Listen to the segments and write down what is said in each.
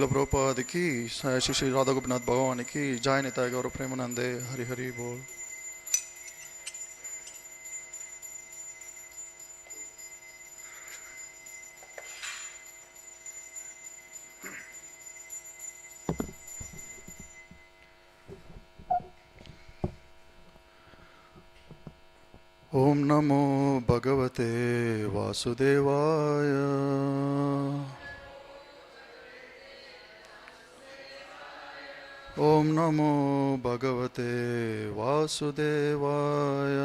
ప్రభుపాదికి శ్రీ శ్రీ రాధా గోపినాథ్ భగవానికి జయ నితాయ గౌరవ ప్రేమనందే హరి హరి బోల్. ఓం నమో భగవతే వాసుదేవాయ. ఓం నమో భగవతే వాసుదేవాయ.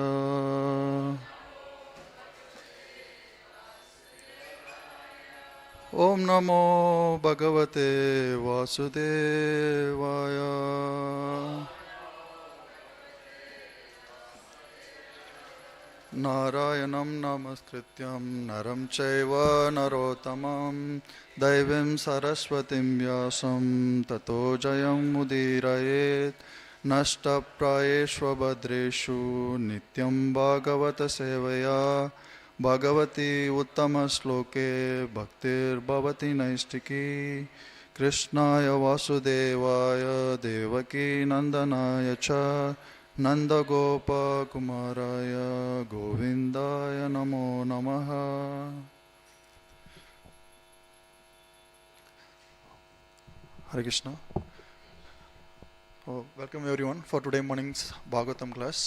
ఓం నమో భగవతే వాసుదేవాయ. నారాయణం నమస్కృత్యం నరం చైవ నరోత్తమం దైవీం సరస్వతిం వ్యాసం తతో జయం ముదీరయేత్. నష్టప్రాయేష్వభద్రేషు నిత్యం భాగవత సేవయా భగవతి ఉత్తమశ్లోకే భక్తిర్భవతి నైష్టికీ. కృష్ణాయ వాసుదేవాయ దేవకీ నందనాయ చ నందగోపకుమారాయ గోవిందాయ నమో నమః. Hare Krishna. Welcome everyone for today morning's Bhagavatam class.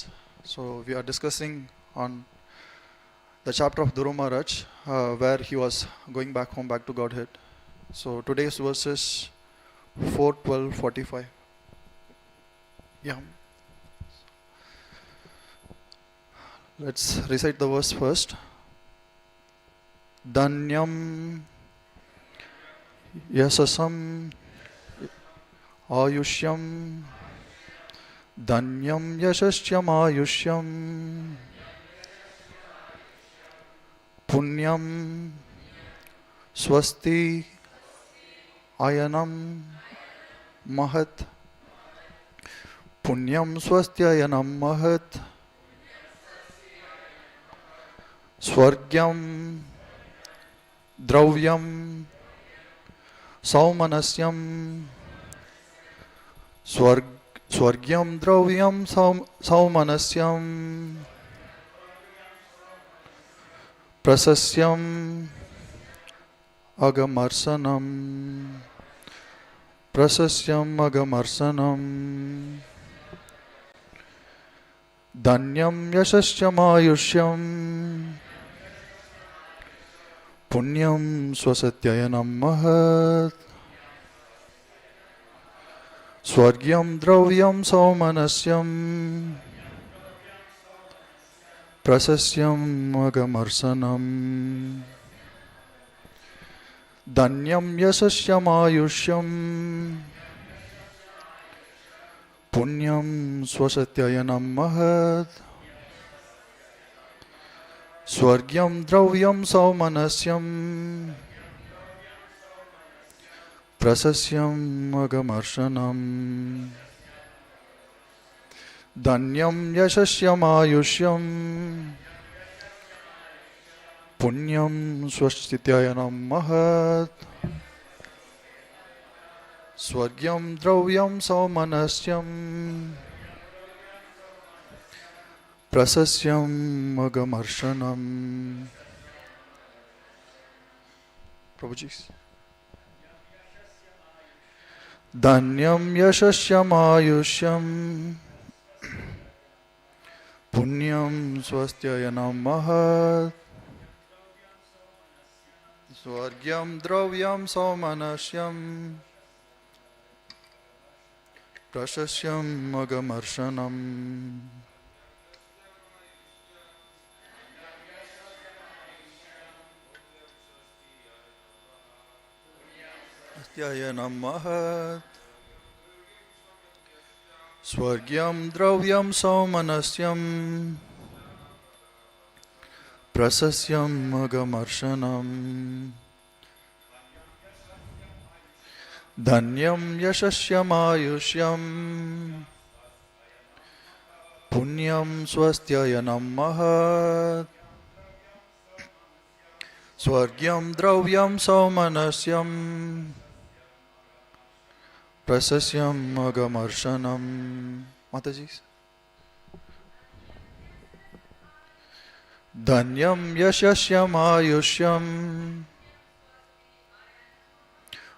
So we are discussing on the chapter of Dhruva Maharaj where he was going back home, back to Godhead. So today's verses 4, 12, 45. Yeah. Let's recite the verse first. Danyam yasasam ayushyam danyam yashasyam ayushyam punyam swasti ayanam mahat punyam swasti ayanam mahat Swargyam Dravyam Saumanasyam Swargyam Dravyam Saumanasyam Prasasyam Agamarsanam Prasasyam Agamarsanam Danyam Yashasyam Ayushyam Punyam swasatyayanam mahat Swargyam dravyam saumanasyam Prasasyam agamarsanam Danyam yasasyam ayushyam Punyam swasatyayanam mahat Swargyam dravyam saumanasyam Prasasyam agamarsanam Danyam yashasyam ayushyam Punyam swastityayanam mahat Swargyam dravyam saumanasyam Prasasyam agamarsanam. Prabhuji. Danyam yashasyam ayushyam Punyam swastyayanam mahat Swargyam dravyam saumanasyam Prasasyam agamarsanam. Swargyayanam mahat Swargyam dravyam saumanasyam Prasasyam agamarsanam Danyam yashasyam ayushyam Punyam swastyayanam mahat Swargyam dravyam saumanasyam Prasasyam agamarsanam. Mataji. Dhanyam yashasyam ayushyam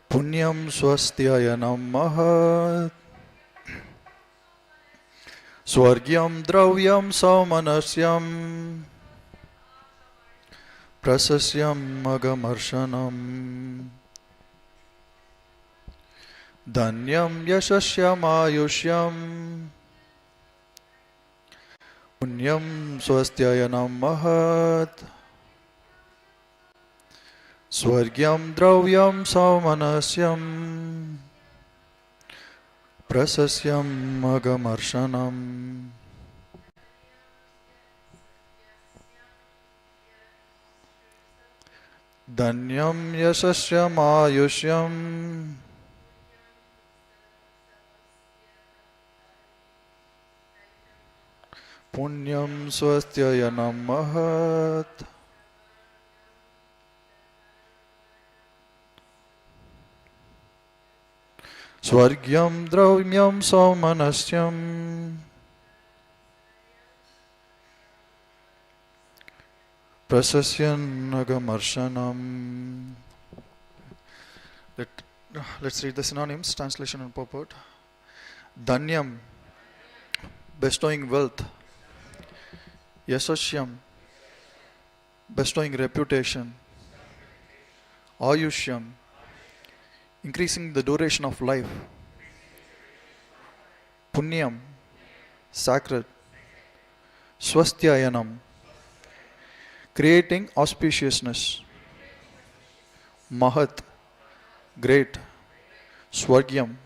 punyam swastyayanam mahat swargyam dravyam saumanasyam prasasyam agamarsanam. Dhanyam yashasyam ayushyam punyam swastyayanam mahat swargyam dravyam saumanasyam prasasyam agamarsanam. Dhanyam yashasyam ayushyam punyam swastyayanam mahat swargyam dravyam saumanasyam prasasyan agamarsanam. Let's read the synonyms, translation and purport. Dhanyam, bestowing wealth. Yasashyam, bestowing reputation. Ayushyam, increasing the duration of life. Punyam, sacred. Swastyayanam, creating auspiciousness. Mahat, great. Swargyam,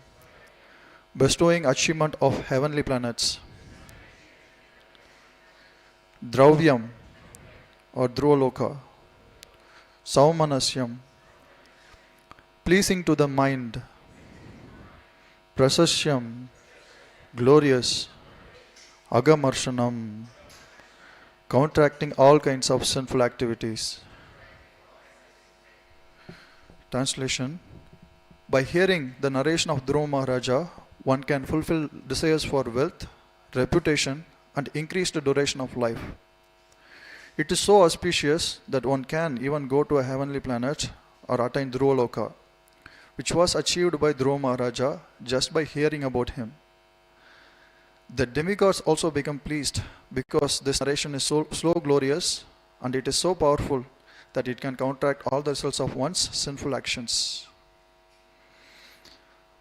bestowing achievement of heavenly planets. Dravyam or Dhruvaloka. Saumanasyam, pleasing to the mind. Prasasyam, glorious. Agamarshanam, counteracting all kinds of sinful activities. Translation: by hearing the narration of Dhruva Maharaja, one can fulfill desires for wealth, reputation, and increased duration of life. It is so auspicious that one can even go to a heavenly planet or attain Dhruvaloka, which was achieved by Dhruva Maharaja just by hearing about him. The demigods also become pleased because this narration is so glorious and it is so powerful that it can counteract all the results of one's sinful actions.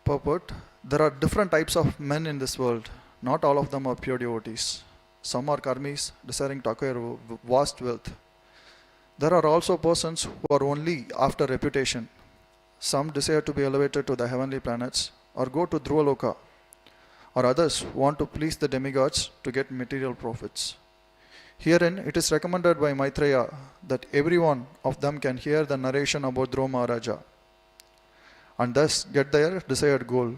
Purport: there are different types of men in this world. Not all of them are pure devotees. Some are karmis, desiring to acquire vast wealth. There are also persons who are only after reputation. Some desire to be elevated to the heavenly planets or go to Dhruvaloka, or others want to please the demigods to get material profits. Herein, it is recommended by Maitreya that every one of them can hear the narration about Dhruva Maharaja and thus get their desired goal.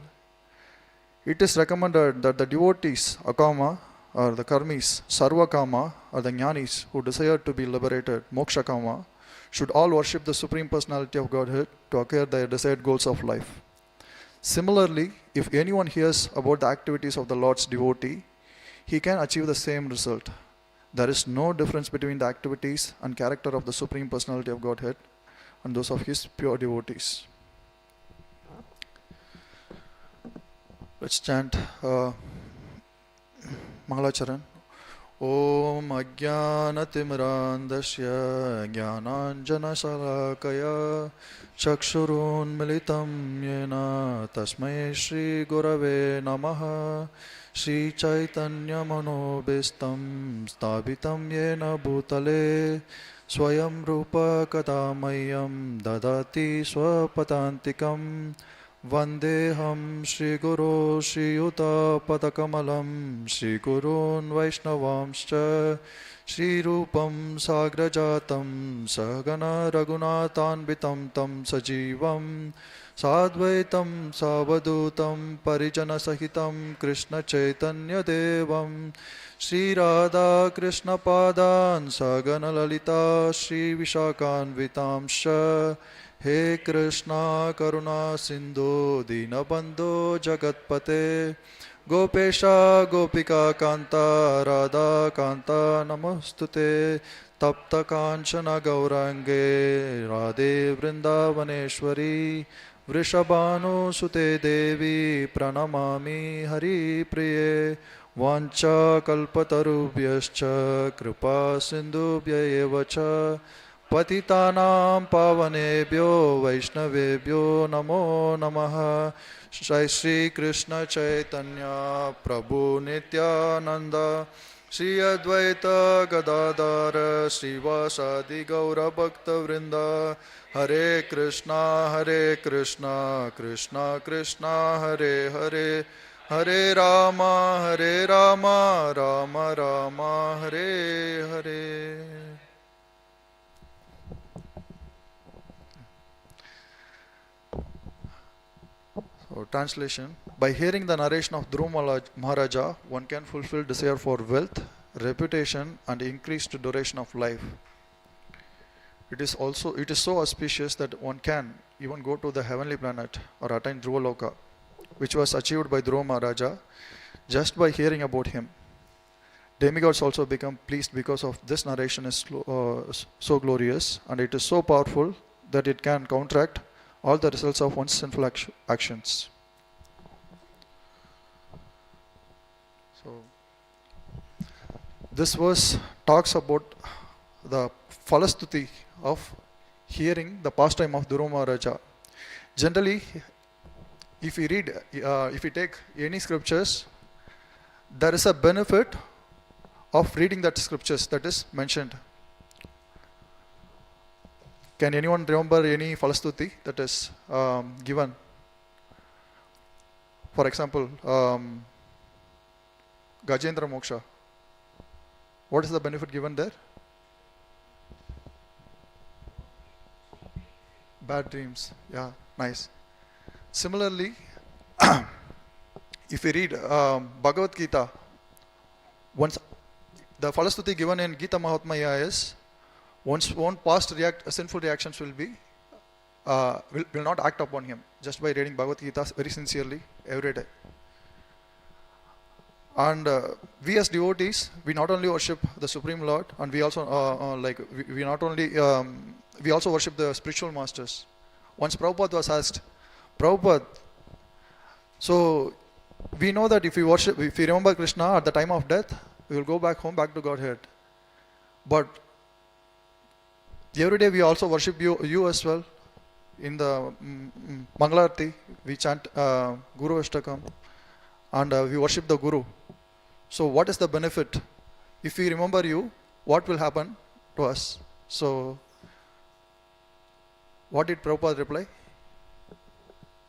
It is recommended that the devotees, Akama, or the karmis, Sarvakama, or the jnanis who desire to be liberated, Mokshakama, should all worship the Supreme Personality of Godhead to acquire their desired goals of life. Similarly, if anyone hears about the activities of the Lord's devotee, he can achieve the same result. There is no difference between the activities and character of the Supreme Personality of Godhead and those of his pure devotees. Let's chant Mangalacharan. Om Ajnanatimrandasya Jnananjana Salakaya Chakshurun Militam Yena Tasmai Shri Gurave Namaha Shri Chaitanya Manobistam Stabitam Yena Bhutale Swayam Rupa Kadamayam Dadati Swapatantikam Vandeham Shri Guru Shri Yuta Padakamalam Shri Gurun Vaishnavamscha Shri Rupam Sagrajatam Sagana Raghunathanvitam Tam Sajivam Sadvaitam Savadutam Parijana Sahitam Krishna Chaitanya Devam Shri Radha Krishna Padan Sagana Lalita Shri Vishakanvitamscha He Krishna Karuna Sindhu Dinabandhu Jagatpate Gopesha Gopika Kanta Radha Kanta Namostute Tapta Kanchana Gaurange Radhe Vrindavaneshwari Vrishabhanu Sute Devi Pranamami Hari Priye Vancha Kalpatarubhyascha Kripa Sindhubhya eva cha पतितानां पावनेभ्यो वैष्णवेभ्यो नमो नमः जय श्री कृष्ण चैतन्य प्रभु नित्यानंद श्री अद्वैत गदाधर श्रीवासादि गौर भक्त वृंद हरे Krishna Krishna Krishna Hare Hare Hare Ram Ram Ram Hare Hare. So, translation: by hearing the narration of Dhruva Maharaja, one can fulfill desire for wealth, reputation, and increased duration of life. It is so auspicious that one can even go to the heavenly planet or attain Dhruva Loka, which was achieved by Dhruva Maharaja just by hearing about him. Demigods also become pleased because of this narration is so glorious, and it is so powerful that it can counteract all the results of one's sinful actions. So, this verse talks about the falastuti of hearing the pastime of Dhruva Maharaja. Generally, if we read, if we take any scriptures, there is a benefit of reading that scriptures that is mentioned. Can anyone remember any falastuti that is given? For example, Gajendra Moksha. What is the benefit given there? Bad dreams. Yeah, nice. Similarly, if we read Bhagavad Gita, once the falastuti given in Gita Mahatmya is, once one past sinful reactions will not act upon him just by reading Bhagavad Gita very sincerely every day. And we as devotees, we not only worship the Supreme Lord, and we also we also worship the spiritual masters. Once Prabhupada was asked, Prabhupada, so we know that if we remember Krishna at the time of death, we will go back home, back to Godhead. But every day we also worship you as well. In the Mangalarti, we chant Guru Ashtakam, and we worship the Guru. So what is the benefit? If we remember you, what will happen to us? So what did Prabhupada reply?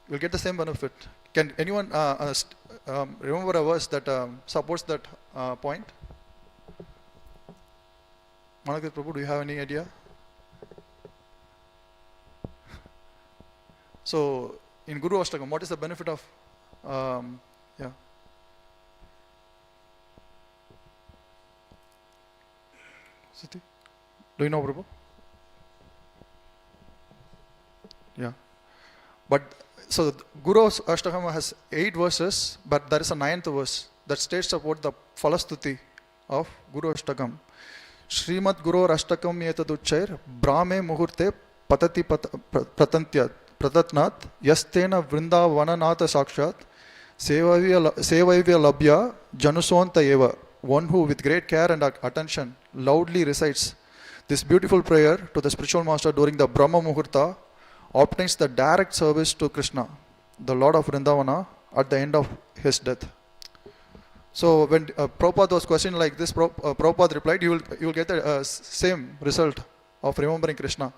We'll get the same benefit. Can anyone remember a verse that supports that point? Manakrit Prabhu, do you have any idea? So, in Guru Ashtakam, what is the benefit of, yeah? Siti, do you know, Prabhu? Yeah. But, so, Guru Ashtakam has 8 verses, but there is a 9th verse that states about the falastuti of Guru Ashtakam. Srimad Guru Ashtakam yetaduchair brahme muhurte patati pratantyat pratatnat yastena vrindavananatha sakshat sevaivya labhya janusonta eva. One who with great care and attention loudly recites this beautiful prayer to the spiritual master during the Brahma Muhurta obtains the direct service to Krishna, the Lord of Vrindavana, at the end of his death. So when Prabhupada was questioned like this, Prabhupada replied, you will get the same result of remembering Krishna.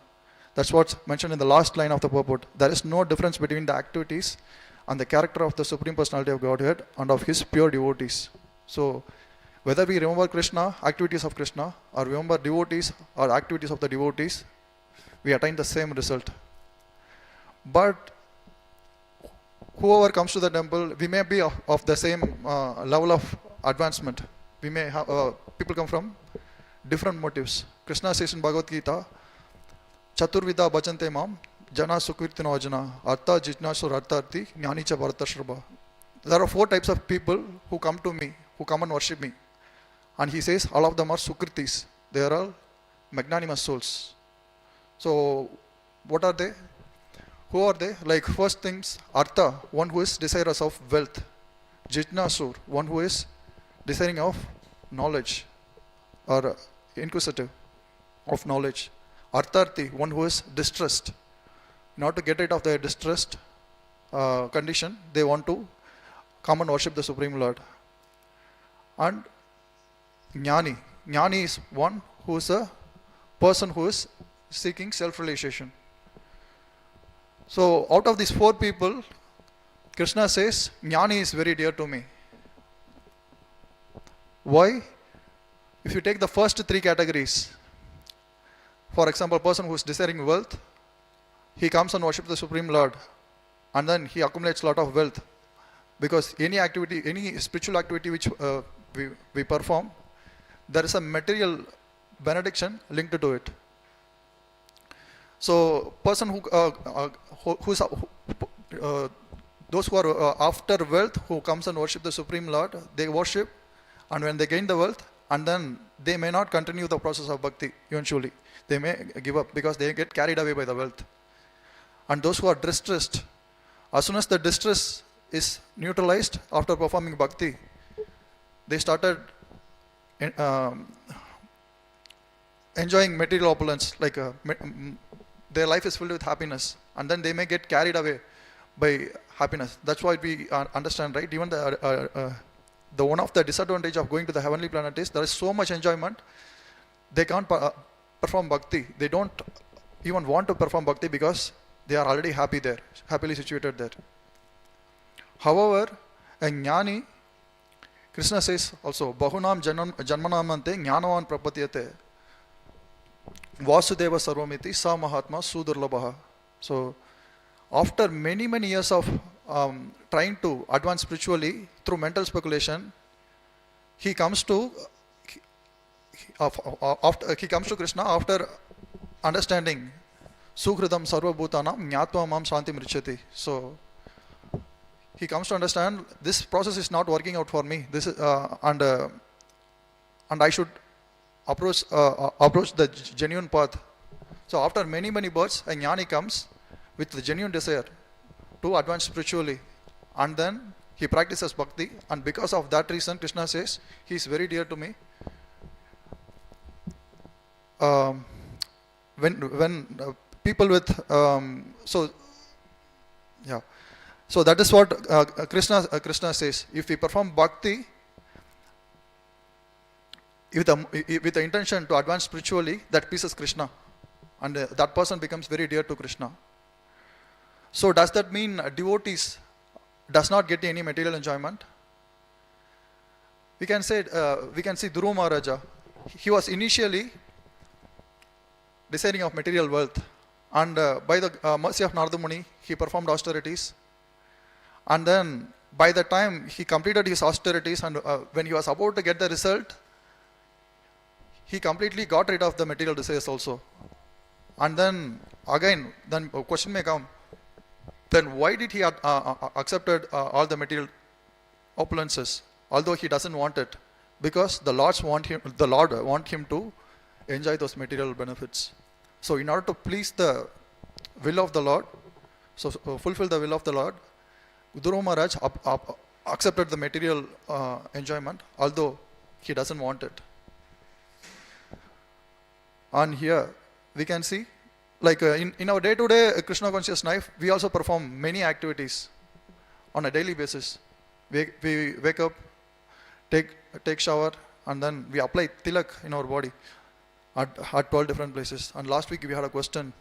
That's what's mentioned in the last line of the purport. There is no difference between the activities and the character of the Supreme Personality of Godhead and of his pure devotees. So whether we remember Krishna, activities of Krishna, or remember devotees or activities of the devotees, we attain the same result. But whoever comes to the temple, we may be of the same level of advancement. We may have, people come from different motives. Krishna says in Bhagavad Gita, Chaturvida bhajante mam, Jana Sukritinojana, Artha Jitnasur Artharthi, Jnanicha Bharatashrabha. There are 4 types of people who come to me, who come and worship me. And he says all of them are Sukritis. They are all magnanimous souls. So, what are they? Who are they? Like first things, Artha, one who is desirous of wealth. Jitnasur, one who is desiring of knowledge or inquisitive of knowledge. Artharthi, one who is distressed. In order to get rid of their distressed condition, they want to come and worship the Supreme Lord. And Jnani. Jnani is one who is a person who is seeking self-realization. So out of these 4 people, Krishna says, Jnani is very dear to me. Why? If you take the first 3 categories, for example, a person who is desiring wealth, he comes and worships the Supreme Lord, and then he accumulates a lot of wealth. Because any activity, any spiritual activity which we perform, there is a material benediction linked to it. So, person those who are after wealth, who comes and worship the Supreme Lord, they worship, and when they gain the wealth, and then they may not continue the process of bhakti eventually. They may give up because they get carried away by the wealth. And those who are distressed, as soon as the distress is neutralized after performing bhakti, they started enjoying material opulence, like their life is filled with happiness, and then they may get carried away by happiness. That's why we understand, right? Even the one of the disadvantage of going to the heavenly planet is there is so much enjoyment, they can't perform bhakti. They don't even want to perform bhakti because they are already happy there, happily situated there. However, a jnani, Krishna says also, Bahunam Janmanamante Jnanavan Prapatyate Vasudeva Sarvamiti Sa Mahatma Sudurlabha. So, after many years of trying to advance spiritually through mental speculation, he comes to Krishna after understanding Sukhridam Sarva Bhutanam Jnatva Mam Shanti Mrichati. So, he comes to understand this process is not working out for me. This is and I should approach the genuine path. So after many births, a jnani comes with the genuine desire to advance spiritually, and then he practices bhakti, and because of that reason, Krishna says he is very dear to me. When people with So that is what Krishna says. If we perform bhakti with the intention to advance spiritually, that pleases Krishna, and that person becomes very dear to Krishna. So does that mean devotees does not get any material enjoyment? We can see Dhruva Maharaja. He was initially desiring of material wealth, and by the mercy of Narada Muni, he performed austerities. And then by the time he completed his austerities, and when he was about to get the result, he completely got rid of the material desires also. And then again, then a question may come, then why did he accepted all the material opulences, although he doesn't want it? Because the Lord want him to enjoy those material benefits. So in order to please the will of the Lord, so fulfill the will of the Lord, Dhruva Maharaj accepted the material enjoyment, although he doesn't want it. And here we can see, like in our day-to-day Krishna conscious life, we also perform many activities on a daily basis. We wake up, take shower, and then we apply tilak in our body at 12 different places. And last week we had a question.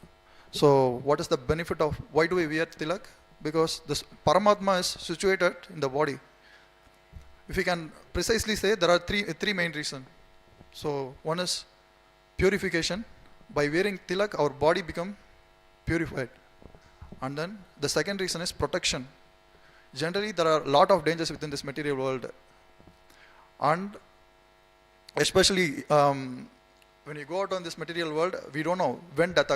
So what is the benefit of, why do we wear tilak? Because this Paramatma is situated in the body. If we can precisely say, there are three main reasons. So one is purification. By wearing tilak, our body become purified. And then the second reason is protection. Generally, there are a lot of dangers within this material world. And especially when you go out on this material world, we don't know when death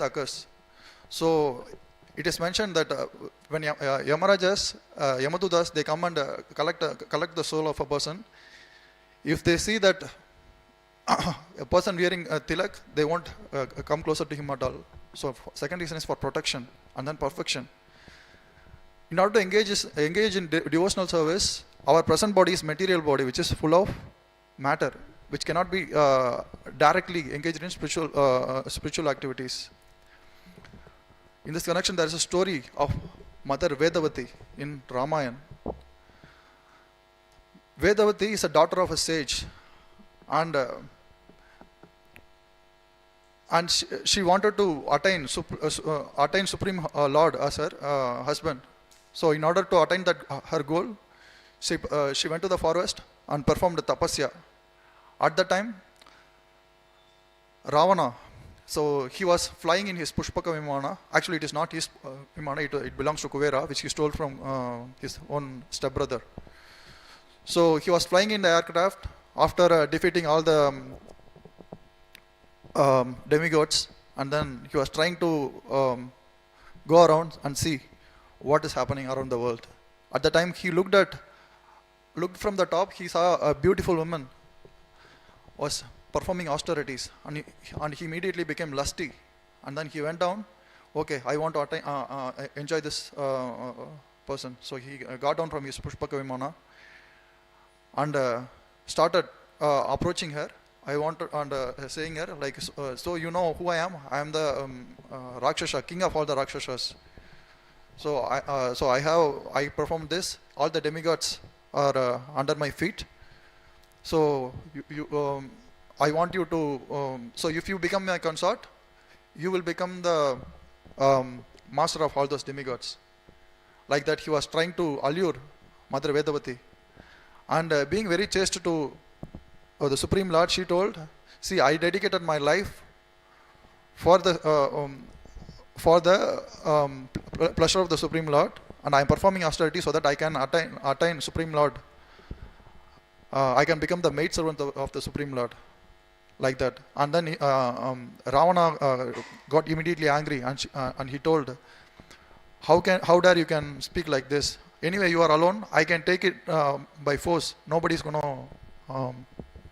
occurs. So it is mentioned that when Yamarajas, Yamadutas, they come and collect the soul of a person. If they see that a person wearing a tilak, they won't come closer to him at all. So second reason is for protection, and then perfection. In order to engage in devotional service, our present body is material body, which is full of matter, which cannot be directly engaged in spiritual activities. In this connection, there is a story of Mother Vedavati in Ramayana. Vedavati is a daughter of a sage, and she wanted to attain Supreme Lord as her husband. So in order to attain that her goal, she went to the forest and performed tapasya. At the time, Ravana, so he was flying in his Pushpaka Vimana. Actually, it is not his Vimana, it belongs to Kuvera, which he stole from his own stepbrother. So he was flying in the aircraft after defeating all the demigods, and then he was trying to go around and see what is happening around the world. At the time, he looked from the top, he saw a beautiful woman was performing austerities, and he immediately became lusty, and then he went down. Okay, I want to enjoy this person. So he got down from his Pushpaka Vimana and started approaching her. I want to, and saying her like, so you know who I am? I am the Rakshasa, king of all the Rakshasas. So I performed this. All the demigods are under my feet. So I want you to. So if you become my consort, you will become the master of all those demigods. Like that, he was trying to allure Mother Vedavati, and being very chaste to the Supreme Lord, she told, "See, I dedicated my life for the pleasure of the Supreme Lord, and I am performing austerity so that I can attain Supreme Lord. I can become the maid servant of the Supreme Lord." Like that. And then Ravana got immediately angry, and he told, how dare you can speak like this? Anyway, you are alone. I can take it by force. Nobody's going to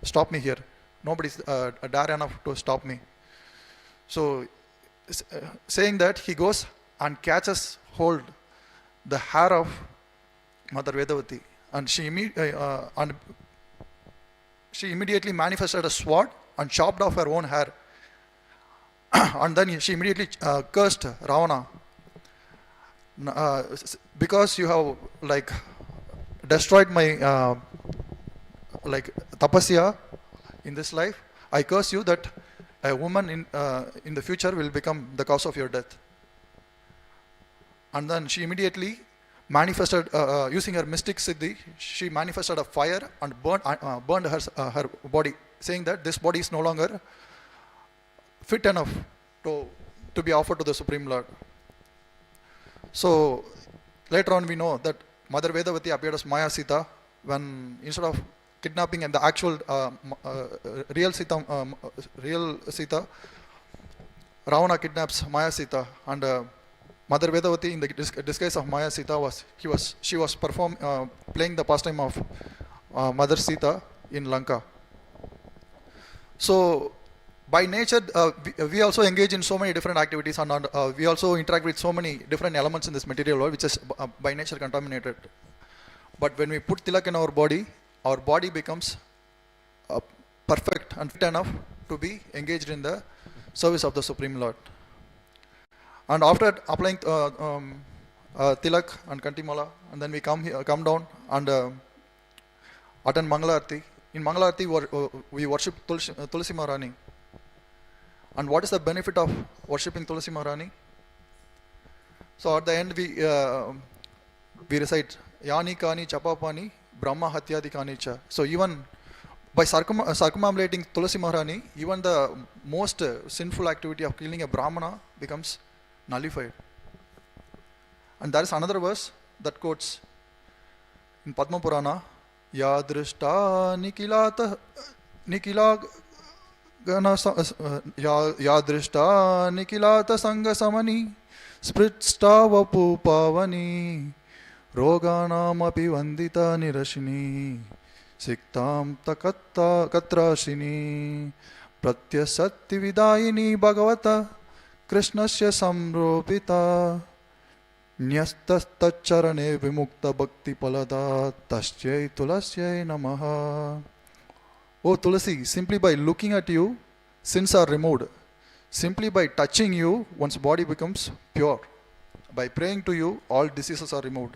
stop me here. Nobody's dare enough to stop me. So saying that, he goes and catches hold the hair of Mother Vedavati, and she immediately manifested a sword and chopped off her own hair. And then she immediately cursed Ravana, because you have like destroyed my like tapasya in this life. I curse you that a woman in the future will become the cause of your death. And then she immediately manifested, using her mystic siddhi, she manifested a fire and burned her body, saying that this body is no longer fit enough to be offered to the Supreme Lord. So later on we know that Mother Vedavati appeared as Maya Sita, when instead of kidnapping and the actual real Sita, Ravana kidnaps Maya Sita, and Mother Vedavati, in the disguise of Maya Sita, she was playing the pastime of Mother Sita in Lanka. So by nature, we also engage in so many different activities, and we also interact with so many different elements in this material world, which is by nature contaminated. But when we put tilak in our body becomes perfect and fit enough to be engaged in the service of the Supreme Lord. And after applying tilak and kantimala, and then we come down and attend Mangalarti. In Mangalarti, we worship Tulsi Maharani. And what is the benefit of worshipping Tulsi Maharani? So at the end, we recite Yani Kani Chapapani Brahma Hatyadi Kani Cha. So even by circumambulating Tulsi Maharani, even the most sinful activity of killing a Brahmana becomes nullified. And there is another verse that quotes in Padma Purana, Yadrishta Nikila gana yadrishta nikilata sanga samani spritsta vapu pavani roganamapi vandita nirashini siktam takatta katrashini pratyasatti vidayini bhagavata krishnasya samropita न्यस्तश्चरणे विमुक्त भक्ति पलदा तस्यै तुलस्यै namaha. Oh Tulasi, simply by looking at you, sins are removed. Simply by touching you, one's body becomes pure. By praying to you, all diseases are removed.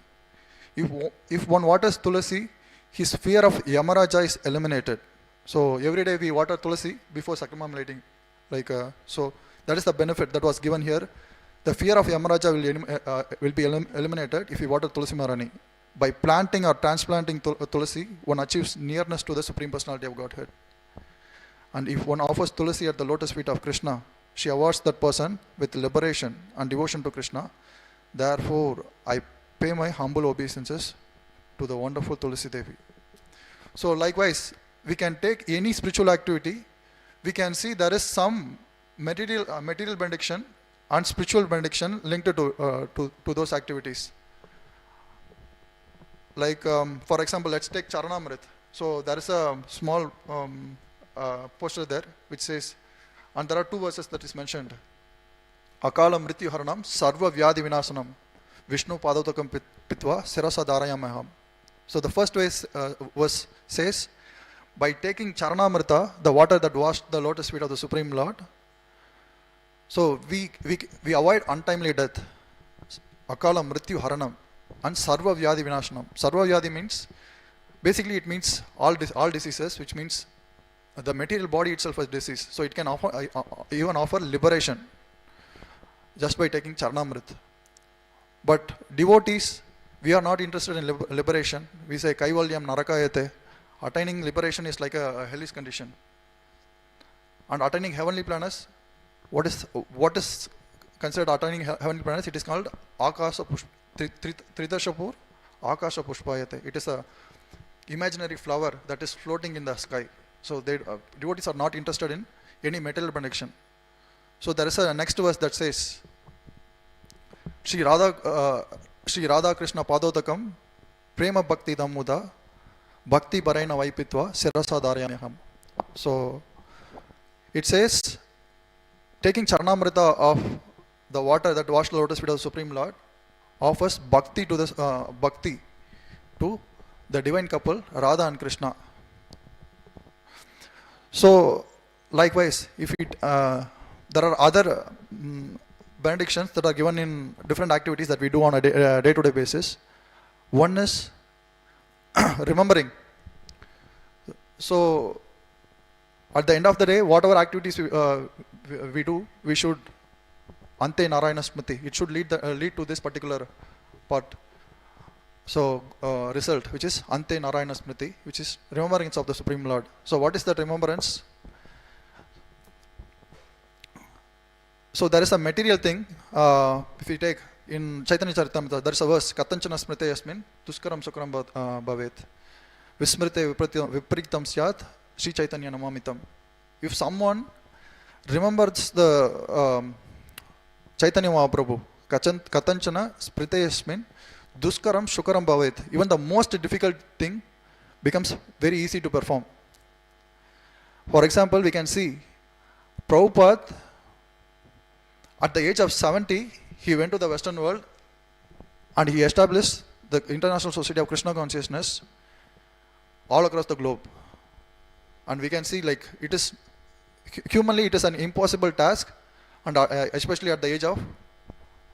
If one waters Tulasi, his fear of Yamaraja is eliminated. So every day we water Tulasi before Sakramam lighting. So that is the benefit that was given here. The fear of Yamaraja will be eliminated if we water Tulasi Marani. By planting or transplanting Tulasi, one achieves nearness to the Supreme Personality of Godhead. And if one offers Tulasi at the lotus feet of Krishna, she awards that person with liberation and devotion to Krishna. Therefore, I pay my humble obeisances to the wonderful Tulasi Devi. So likewise, we can take any spiritual activity, we can see there is some material benediction and spiritual benediction linked to those activities. For example, let's take Charanamrit. So there is a small poster there which says, and there are two verses that is mentioned. Akala mrityu haranam sarva vyadi vinasanam Vishnu padotakam pitva sirasa dharayamaham. So the first verse says, by taking Charanamrita, the water that washed the lotus feet of the Supreme Lord, so we avoid untimely death. Akala mrityu haranam and sarva vyadi vinashanam. Sarva vyadi means, basically it means all diseases, which means the material body itself is disease. So it can even offer liberation just by taking Charanamrit. But devotees, we are not interested in liberation. We say Kaivalyam Narakayate. Attaining liberation is like a hellish condition. And attaining heavenly planets, what is considered attaining heavenly planets? It is called Akasha Tridashapur Akasha Pushpayate. It is a imaginary flower that is floating in the sky. So devotees are not interested in any material benediction. So there is a next verse that says, Shri Radha Krishna Padotakam Prema Bhakti Damuda Bhakti Baraina Vaipitva Sirasa Dharayamaham. So it says, taking Charanamrita of the water that washed the lotus feet of the Supreme Lord offers bhakti to the divine couple Radha and Krishna. So likewise, there are other benedictions that are given in different activities that we do on a day-to-day basis. One is remembering. So at the end of the day, whatever activities we do, we should Ante Narayana Smriti. It should lead to this particular part. So result, which is Ante Narayana Smriti, which is remembrance of the Supreme Lord. So what is that remembrance? So there is a material thing. If we take in Chaitanya Charitamrita, there is a verse, Katanchana Smrite Yasmin, Tuskaram Sukram Bhavet, Vismrite Vipritam Syat, Sri Chaitanya Namamitam. If someone remembers the Chaitanya Mahaprabhu, Katanchana Smrite Yasmin, Duskaram Shukaram Bhavet, even the most difficult thing becomes very easy to perform. For example, we can see Prabhupada, at the age of 70, he went to the Western world and he established the International Society of Krishna Consciousness all across the globe. And we can see, like, it is humanly it is an impossible task, and especially at the age of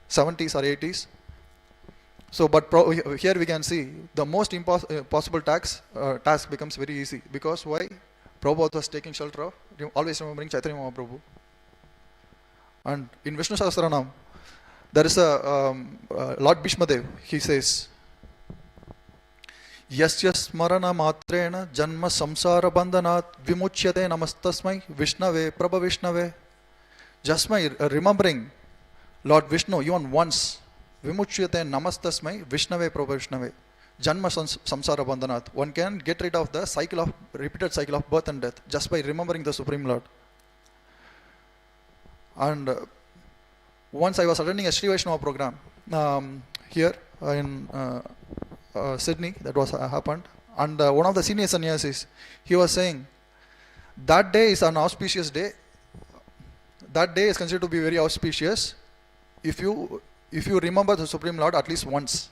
70s or 80s. So, but here we can see the most possible task becomes very easy, because why? Prabhupada was taking shelter of always remembering Chaitanya Mahaprabhu. And in Vishnu Sahasranam, there is a Lord Bhishmadev. He says, Yasya smarana matrena janma samsara bandhanat vimuchyate namastasmai Vishnave Prabha Vishnave. Just by remembering Lord Vishnu even once, vimuchyate namastasmai Vishnave Prabha Vishnave. Janma samsara bandhanat. One can get rid of the repeated cycle of birth and death just by remembering the Supreme Lord. And once I was attending a Sri Vaishnava program here in Sydney, that was happened. And one of the senior sannyasis, he was saying, that day is an auspicious day. That day is considered to be very auspicious if you remember the Supreme Lord at least once.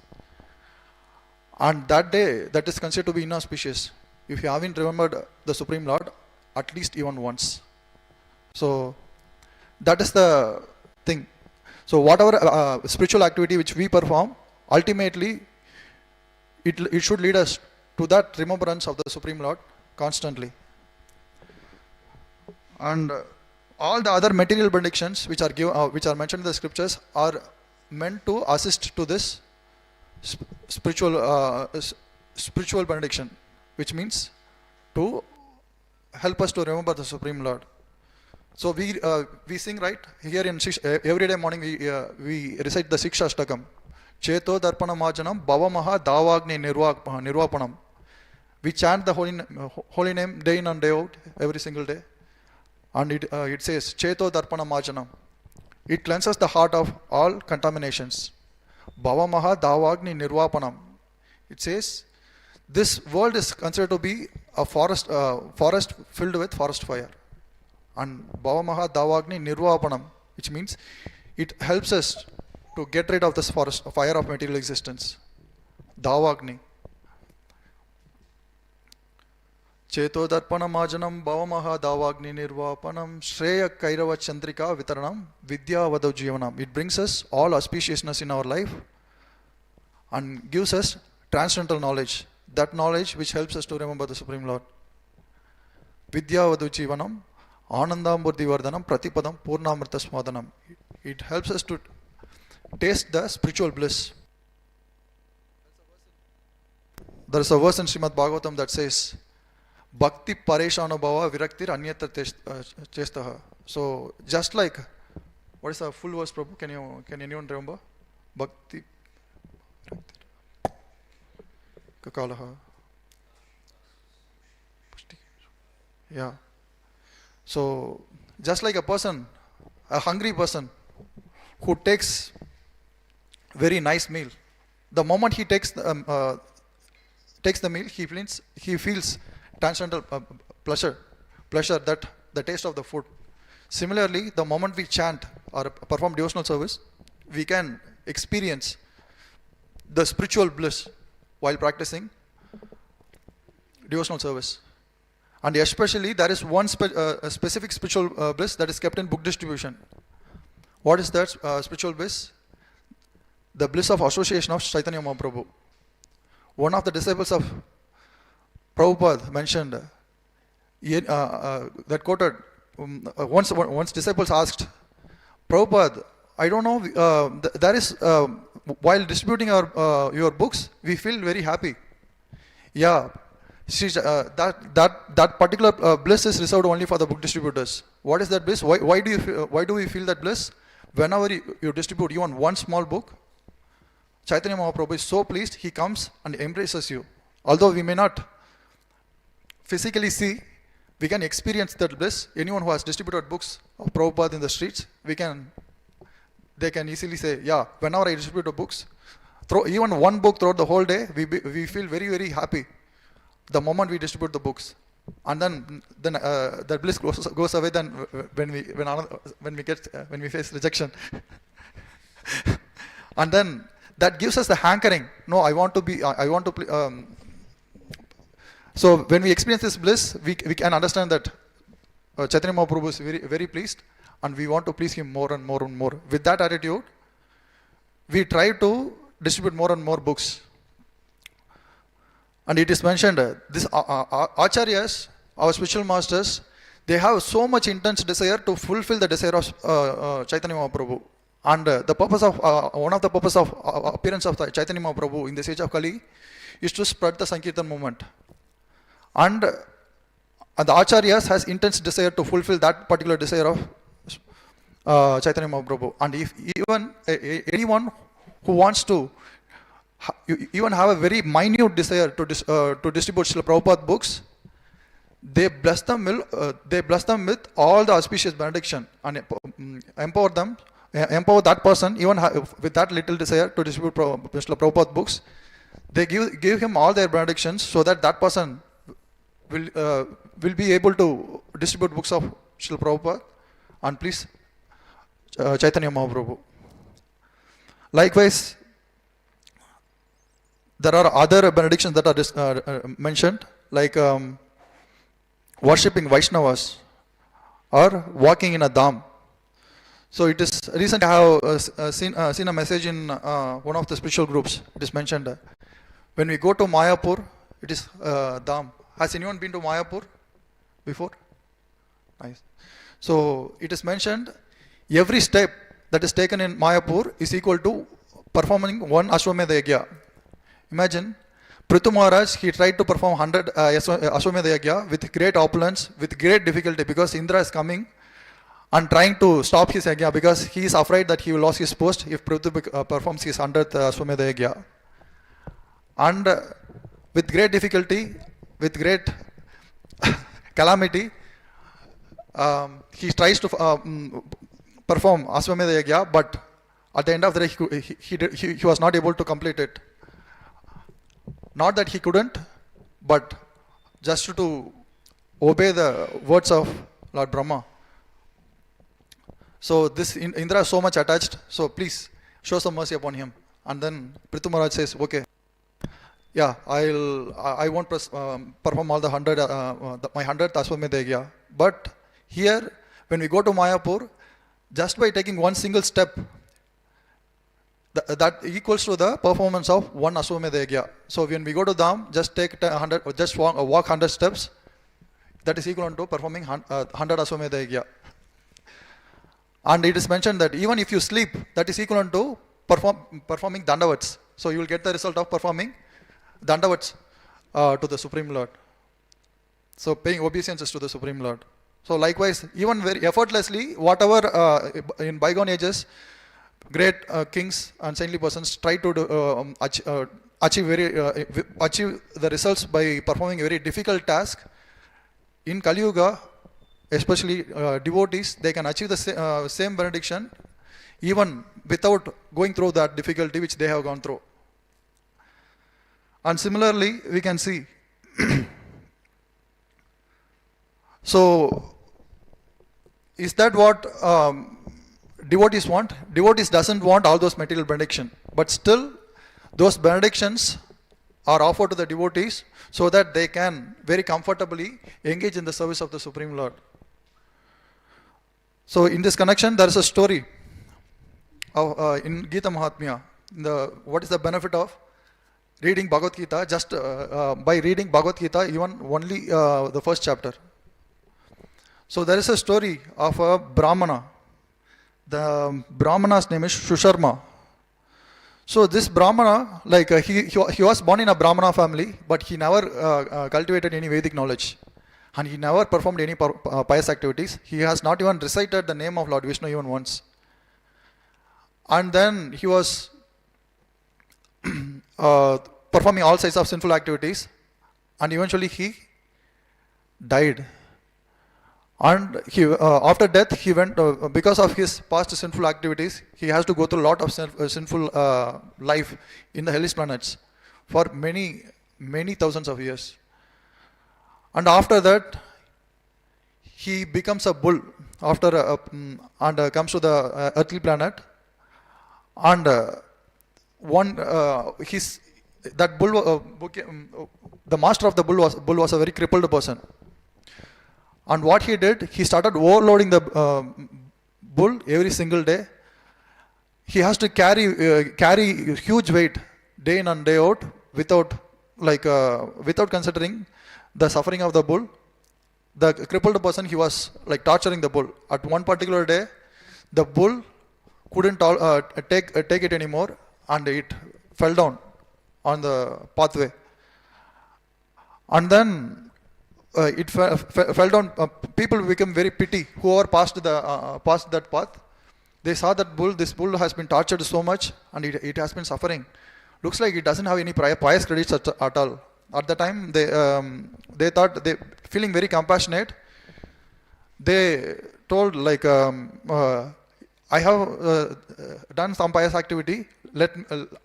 And that day, that is considered to be inauspicious if you haven't remembered the Supreme Lord at least even once. So that is the thing. So whatever spiritual activity which we perform, ultimately it should lead us to that remembrance of the Supreme Lord constantly. And all the other material benedictions which are mentioned in the scriptures are meant to assist to this spiritual benediction, which means to help us to remember the Supreme Lord. So we sing, right, here in every day morning we recite the Siksha Ashtakam. Cheto Darpana Majanam Bhavamaha Davagni Nirvapanam. We chant the holy name day in and day out, every single day. And it says, Cheto Darpana Majanam. It cleanses the heart of all contaminations. Bhavamaha Davagni Nirvapanam. It says, this world is considered to be a forest filled with forest fire. And Bhavamaha Davagni Nirvapanam, which means it helps us to get rid of this forest fire of material existence. Davagni. Cheto Darpana Majanam Bhavamaha Davagni Nirvapanam Shreya Kairava Chandrika Vitaranam Vidya Vadav Jivanam. It brings us all auspiciousness in our life and gives us transcendental knowledge. That knowledge which helps us to remember the Supreme Lord. Vidya Vadav Jivanam Anandamurti Vardhanam Pratipadam Purnamrita Smadhanam. It helps us to taste the spiritual bliss. There is a verse in Srimad Bhagavatam that says, Bhakti Pareshanubhava Viraktir Anyatra Chestaha. So just like, what is the full verse, Prabhu? Can anyone remember? Bhakti Kakalaha. Yeah. So just like a person, a hungry person who takes very nice meal, the moment he takes the meal, he feels transcendental pleasure that the taste of the food. Similarly, the moment we chant or perform devotional service, we can experience the spiritual bliss while practicing devotional service. And especially there is one specific spiritual bliss that is kept in book distribution. What is that spiritual bliss? The bliss of association of Chaitanya Mahaprabhu. One of the disciples of Prabhupada mentioned, that quoted, once disciples asked, Prabhupada, I don't know, there is, while distributing your books, we feel very happy. Yeah, that particular bliss is reserved only for the book distributors. What is that bliss? Why do we feel that bliss? Whenever you distribute even one small book, Chaitanya Mahaprabhu is so pleased, he comes and embraces you. Although we may not physically see, we can experience that bliss. Anyone who has distributed books of Prabhupada in the streets, they can easily say, yeah, whenever I distribute books, even one book throughout the whole day, we feel very, very happy the moment we distribute the books. And then the bliss goes away then when we face rejection. And then that gives us the hankering. No, I want to so when we experience this bliss, we can understand that Chaitanya Mahaprabhu is very, very pleased and we want to please him more and more and more. With that attitude, we try to distribute more and more books. And it is mentioned, this Acharyas, our spiritual masters, they have so much intense desire to fulfill the desire of Chaitanya Mahaprabhu. And the purpose of one of the purpose of appearance of the Chaitanya Mahaprabhu in this age of Kali is to spread the Sankirtan movement. And the Acharyas has intense desire to fulfill that particular desire of Chaitanya Mahaprabhu. And if even anyone who wants to even have a very minute desire to distribute Srila Prabhupada books, they bless them with all the auspicious benediction and empower that person even with that little desire to distribute Mr. Prabhupada books. They give him all their benedictions so that that person will be able to distribute books of Srila Prabhupada and please Chaitanya Mahaprabhu. Likewise, there are other benedictions that are mentioned, like worshipping Vaishnavas or walking in a dham. So it is recently I have seen a message in one of the spiritual groups. It is mentioned when we go to Mayapur, it is dham. Has anyone been to Mayapur before? Nice. So it is mentioned every step that is taken in Mayapur is equal to performing one Ashwamedha Yagya. Imagine Prithu Maharaj, he tried to perform 100 Ashwamedha Yagya with great opulence, with great difficulty, because Indra is coming and trying to stop his Yagya because he is afraid that he will lose his post if Prithu performs his 100th Ashwamedha Yagya. And with great difficulty, with great calamity, he tries to perform Ashwamedha Yagya, but at the end of the day, he was not able to complete it. Not that he couldn't, but just to obey the words of Lord Brahma. So this Indra is so much attached, so please show some mercy upon him. And then Prithu Maharaj says, okay, yeah, I won't perform all the 100, my 100th Ashwamedha Yagya. But here, when we go to Mayapur, just by taking one single step, that equals to the performance of one Ashwamedha Yagya. So when we go to Dham, just take 100, just walk 100 steps. That is equal to performing 100 Ashwamedha Yagya. And it is mentioned that even if you sleep, that is equal to performing Dandavats. So you will get the result of performing Dandavats to the Supreme Lord. So paying obeisances to the Supreme Lord. So likewise, even very effortlessly, whatever in bygone ages, great kings and saintly persons try to achieve the results by performing a very difficult task. In Kali Yuga, especially devotees, they can achieve the same benediction even without going through that difficulty which they have gone through. And similarly, we can see. So, is that what devotees want? Devotees doesn't want all those material benediction, but still those benedictions are offered to the devotees so that they can very comfortably engage in the service of the Supreme Lord. So in this connection, there is a story of, in Gita Mahatmya. What is the benefit of reading Bhagavad Gita? Just by reading Bhagavad Gita, even only the first chapter. So there is a story of a Brahmana. The Brahmana's name is Shusharma. So this Brahmana, like he was born in a Brahmana family, but he never cultivated any Vedic knowledge. And he never performed any pious activities. He has not even recited the name of Lord Vishnu even once. And then he was performing all kinds of sinful activities. And eventually he died. And he, after death, he went, because of his past sinful activities, he has to go through a lot of sinful life in the hellish planets for many, many thousands of years. And after that, he becomes a bull after and comes to the earthly planet. And that bull, the master of the bull was a very crippled person. And what he did, he started overloading the bull every single day. He has to carry huge weight day in and day out without considering the suffering of the bull. The crippled person, he was like torturing the bull. At one particular day, the bull couldn't take it anymore, and it fell down on the pathway. And then it fell down. People became very pity. Whoever passed that path, they saw that this bull has been tortured so much, and it has been suffering. Looks like it doesn't have any pious credits at all. at the time they thought, they feeling very compassionate, they told like, I have done some pious activity.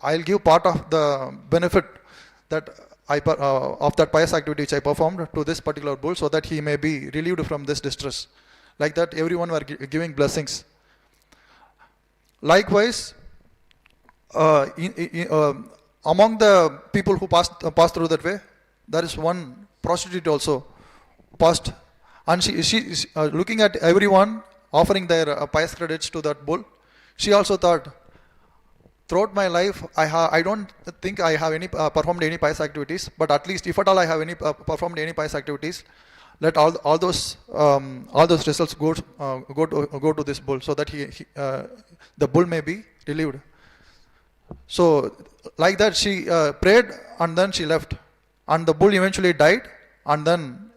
I'll give part of the benefit that of that pious activity which I performed to this particular bull, so that he may be relieved from this distress. Like that, everyone were giving blessings. Likewise, among the people who passed through that way, there is one prostitute also passed, and she looking at everyone offering their pious credits to that bull. She also thought, throughout my life, I don't think I have any performed any pious activities, but at least if at all I have any performed any pious activities, let all those results go to this bull, so that the bull may be relieved. So like that, she prayed, and then she left, and the bull eventually died, and then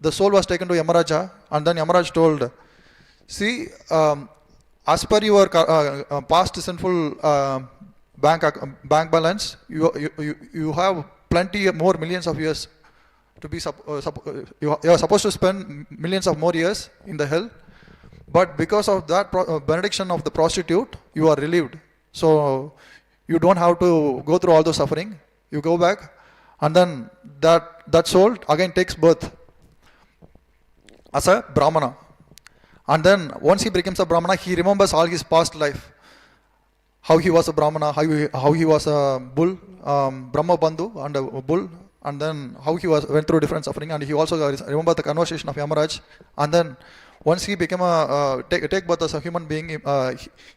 the soul was taken to Yamaraja, and then Yamaraj told, see, as per your past sinful bank balance, you have plenty more millions of years to be you are supposed to spend millions of more years in the hell, but because of that benediction of the prostitute, you are relieved. So you don't have to go through all the suffering. You go back, and then that soul again takes birth as a Brahmana. And then once he becomes a Brahmana, he remembers all his past life. How he was a Brahmana, how he was a bull, Brahma Bandhu and a bull, and then how he went through different suffering. And he also remembered the conversation of Yamaraj. And then once he became take birth as a human being,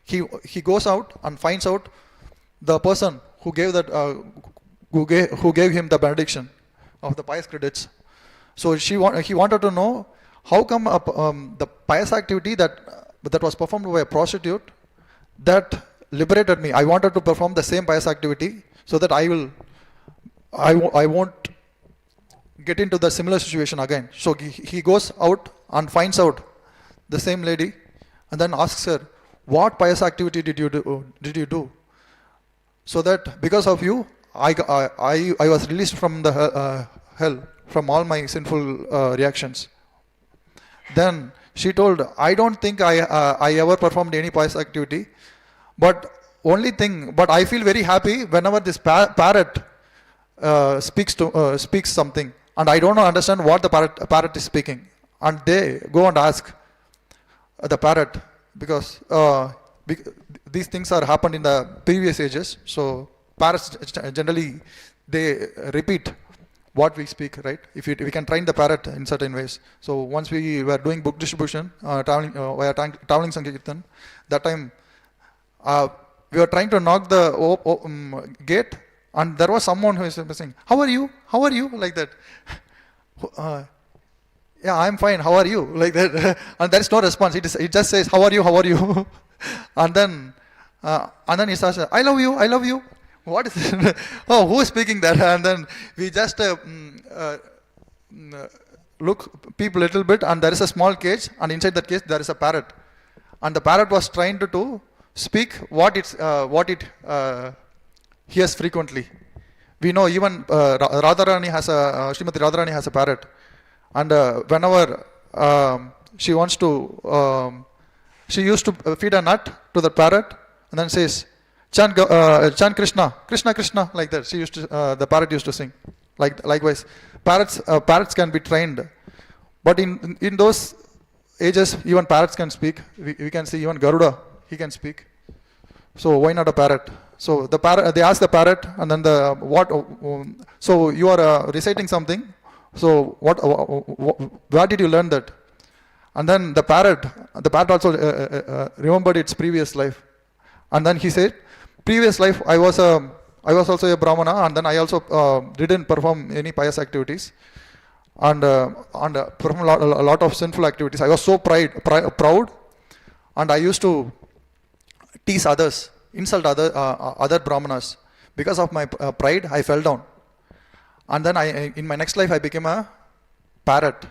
he goes out and finds out the person who gave who gave him the benediction of the pious credits. So he wanted to know, how come the pious activity that was performed by a prostitute that liberated me? I wanted to perform the same pious activity, so that I won't get into the similar situation again. So he goes out and finds out the same lady, and then asks her, what pious activity did you do? So that because of you, I was released from the hell, from all my sinful reactions. Then she told, I don't think I ever performed any pious activity, but I feel very happy whenever this parrot speaks something, and I don't understand what the parrot is speaking. And they go and ask the parrot, because these things are happened in the previous ages. So parrots generally, they repeat what we speak, right? If we can train the parrot in certain ways. So once we were doing book distribution, traveling Sankirtan, that time we were trying to knock the gate, and there was someone who is saying, how are you? How are you? Like that. Yeah, I'm fine. How are you? Like that. And there is no response. It just says, how are you? How are you? And then he starts, I love you. I love you. What is it? Oh, who is speaking that? And then we just peep a little bit, and there is a small cage, and inside that cage there is a parrot, and the parrot was trying to speak what it hears frequently. We know even Radharani Srimati Radharani has a parrot, and whenever she wants to, she used to feed a nut to the parrot, and then says, chant Krishna, Krishna, Krishna, like that. She used to, the parrot used to sing. Likewise, parrots can be trained, but in those ages, even parrots can speak. We can see even Garuda, he can speak. So why not a parrot? So they ask the parrot, and then so you are reciting something. So where did you learn that? And then the parrot also remembered its previous life, and then he said, previous life I was also a Brahmana, and then I also didn't perform any pious activities, and performed a lot of sinful activities. I was so proud, and I used to tease others, insult other Brahmanas. Because of my pride, I fell down, and then in my next life I became a parrot.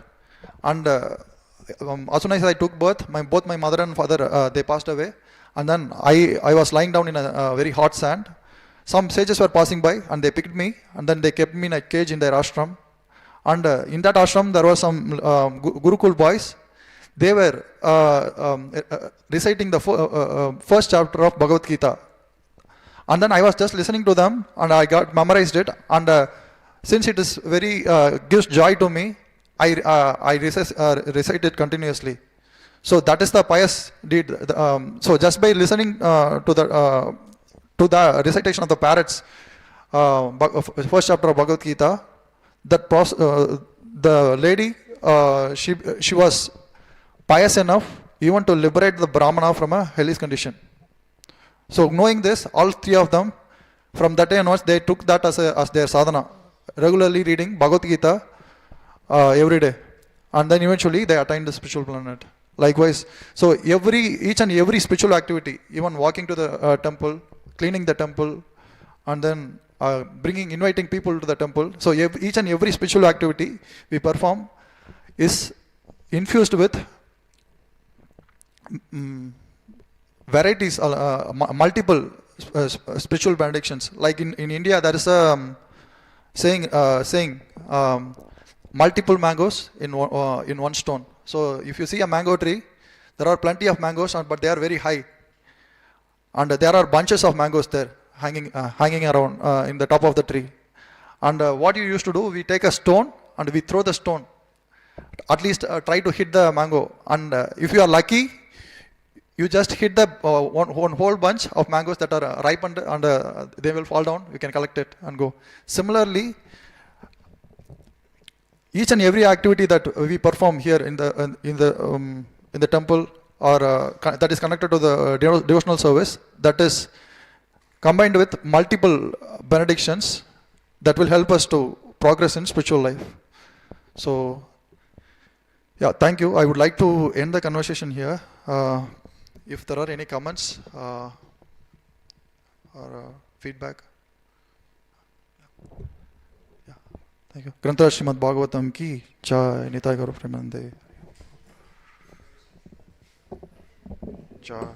And as soon as I took birth, both my mother and father they passed away, and then I was lying down in a very hot sand. some sages were passing by and they picked me and then they kept me in a cage in their ashram. And in that ashram there were some Gurukul boys. They were reciting the first chapter of Bhagavad Gita. And then I was just listening to them and I got memorized it. And since it is very gives joy to me, I recite it continuously. So that is the pious deed. So just by listening to the recitation of the parrots, first chapter of Bhagavad Gita, that the lady, she was pious enough even to liberate the Brahmana from a hellish condition. So knowing this, all three of them, from that day onwards, they took that as their sadhana, regularly reading Bhagavad Gita every day. And then eventually they attained the spiritual planet. Likewise, so each and every spiritual activity, even walking to the temple, cleaning the temple, and then inviting people to the temple. So each and every spiritual activity we perform is infused with varieties, multiple spiritual benedictions. Like in India, there is a saying multiple mangoes in one stone. So if you see a mango tree, there are plenty of mangoes, but they are very high, and there are bunches of mangoes there hanging around in the top of the tree. And what you used to do, we take a stone and we throw the stone. At least try to hit the mango, and if you are lucky, you just hit the one whole bunch of mangoes that are ripened, and they will fall down. You can collect it and go. Similarly, each and every activity that we perform here in the temple, or that is connected to the devotional service, that is combined with multiple benedictions that will help us to progress in spiritual life. So, yeah, thank you. I would like to end the conversation here. If there are any comments or feedback. Yeah, thank you. Grantha Srimad Bhagavatam ki jai, Nitai Gaur Premanande. Jai.